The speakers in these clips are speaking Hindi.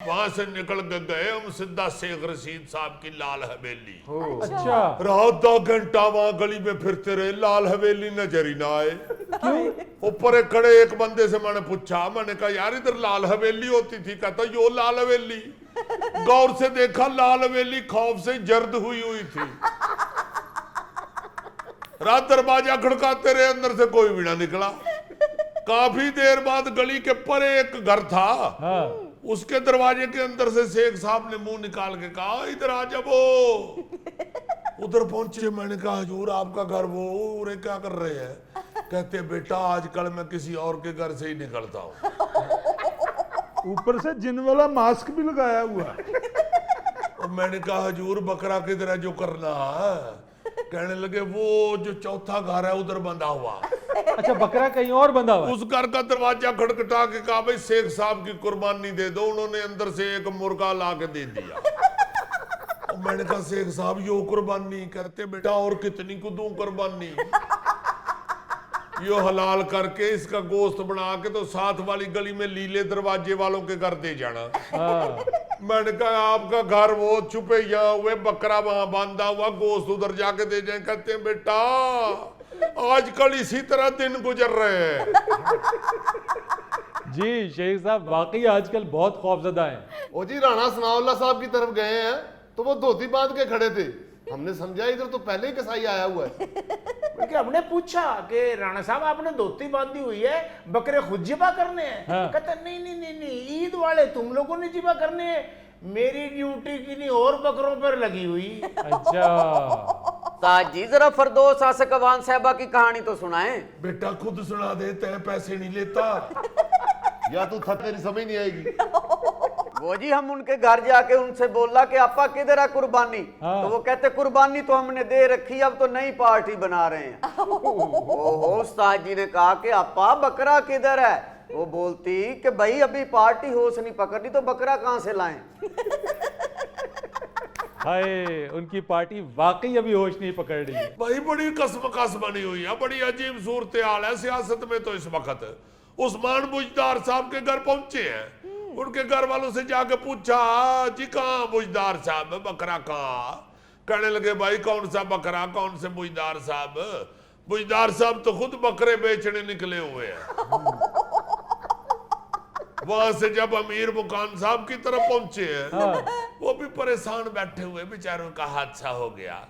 वहां से निकल के गए हम सीधा शेख रशीद साहब की लाल हवेली। अच्छा। रात 2 घंटा वहां गली में फिरते रहे, लाल हवेली नजर ही ना आए। क्यों? ऊपर खड़े एक बंदे से मैंने पूछा, मैंने कहा यार इधर लाल हवेली होती थी? कहता यो लाल हवेली। गौर से देखा, लाल हवेली खौफ से जर्द हुई हुई थी। रात दरवाजा खड़काते रहे, अंदर से कोई भी ना निकला। काफी देर बाद गली के परे एक घर था। हाँ। उसके दरवाजे के अंदर से शेख साहब ने मुंह निकाल के कहा, इधर आ जाओ। उधर पहुंचे, मैंने कहा हजूर आपका घर वो उरे क्या कर रहे हैं? कहते बेटा आजकल मैं किसी और के घर से ही निकलता हूँ। ऊपर से जिन वाला मास्क भी लगाया हुआ। और मैंने कहा हजूर बकरा किधर है जो करना है? कहने लगे वो जो चौथा घर है उधर बंधा हुआ। अच्छा, बकरा कहीं और बंधा हुआ है? उस घर का दरवाजा खटखटा के कहा भाई शेख साहब की कुर्बानी दे दो। उन्होंने अंदर से एक मुर्गा ला के दे दिया। और मैंने कहा शेख साहब यो कुर्बानी करते? बेटा और कितनी को दूं कुर्बानी? यो हलाल करके इसका गोश्त बना के तो साथ वाली गली में लीले दरवाजे वालों के घर दे जाना। हाँ। मैंने कहा आपका घर वो छुपे यहाँ हुए, बकरा वहां बांधा हुआ, गोश्त उधर जाके दे जाए। कहते हैं बेटा आजकल इसी तरह दिन गुजर रहे हैं। जी शेख साहब वाकई आजकल बहुत खौफजदा हैं। ओ जी राणा सनाउल्लाह साहब की तरफ गए हैं तो वो धोती बांध के खड़े थे। हमने समझा इधर तो पहले ही कसाई आया हुआ है। बल्कि हमने पूछा कि राणा साहब आपने धोती बांधी हुई है, बकरे खुद जिबा करने हैं? हाँ। कहते नहीं नहीं नहीं नहीं, ईद वाले तुम लोगों ने जिबा करने हैं, मेरी ड्यूटी किन्हीं और बकरों पर लगी हुई। अच्छा। ताज जी जरा फरदौस आसिक अवान साहबा की कहानी तो सुनाएं। बेटा खुद सुना देते हैं, पैसे नहीं लेता। या तू था तेरी समझ नहीं आएगी। वो जी हम उनके घर जाके उनसे बोला कि आपा किधर है कुर्बानी? हाँ। तो वो कहते कुर्बानी तो हमने दे रखी, अब तो नई पार्टी बना रहे हैं। ओहो, उस्ताद जी ने कहा कि आपा बकरा किधर है? वो बोलती कि भाई अभी पार्टी होश नहीं पकड़नी तो बकरा कहां से लाएं? हाय, उनकी पार्टी वाकई अभी होश नहीं पकड़ रही है। भाई बड़ी कसमकस बनी हुई है, बड़ी अजीब सूरत हाल है सियासत में। तो इस वक्त उस्मान बुजदार साहब के घर पहुंचे हैं। उनके घर वालों से जाके पूछा, जी कहाँ बुजदार साहब, बकरा कहाँ? कहने लगे भाई कौन सा बकरा, कौन से बुजदार साहब? बुजदार साहब तो खुद बकरे बेचने निकले हुए हैं। वहां से जब अमीर मुकान साहब की तरफ पहुंचे हैं, वो भी परेशान बैठे हुए, बेचारों का हादसा हो गया।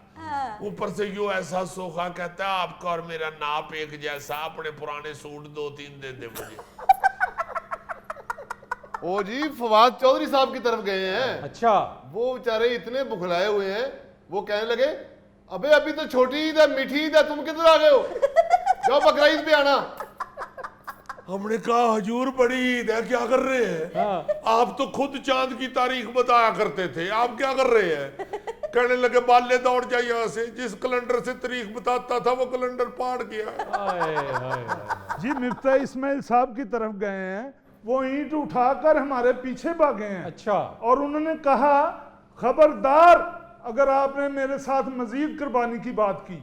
ऊपर से यो ऐसा सोखा, कहता है आपका और मेरा नाप एक जैसा, अपने पुराने सूट 2-3 दे दे मुझे। ओ जी फवाद चौधरी साहब की तरफ गए हैं। अच्छा। वो बेचारे इतने बुखलाए हुए हैं, वो कहने लगे अबे अभी तो छोटी ईद है, मीठी ईद है, तुम किधर आ गए हो? जाओ बकरा ईद पे आना। हमने कहा हजूर बड़ी ईद है, क्या कर रहे हैं? आप तो खुद चांद की तारीख बताया करते थे, आप क्या कर रहे हैं? कहने लगे बाले दौड़ जाए यहाँ से, जिस कैलेंडर से तारीख बताता था वो कैलेंडर पाड़ गया। हाय, हाय, हाय। जी मिर्जा इस्माइल साहब की तरफ गए हैं, वो ईंट उठाकर हमारे पीछे भागे हैं। अच्छा। और उन्होंने कहा खबरदार अगर आपने मेरे साथ मजीद कुर्बानी की बात की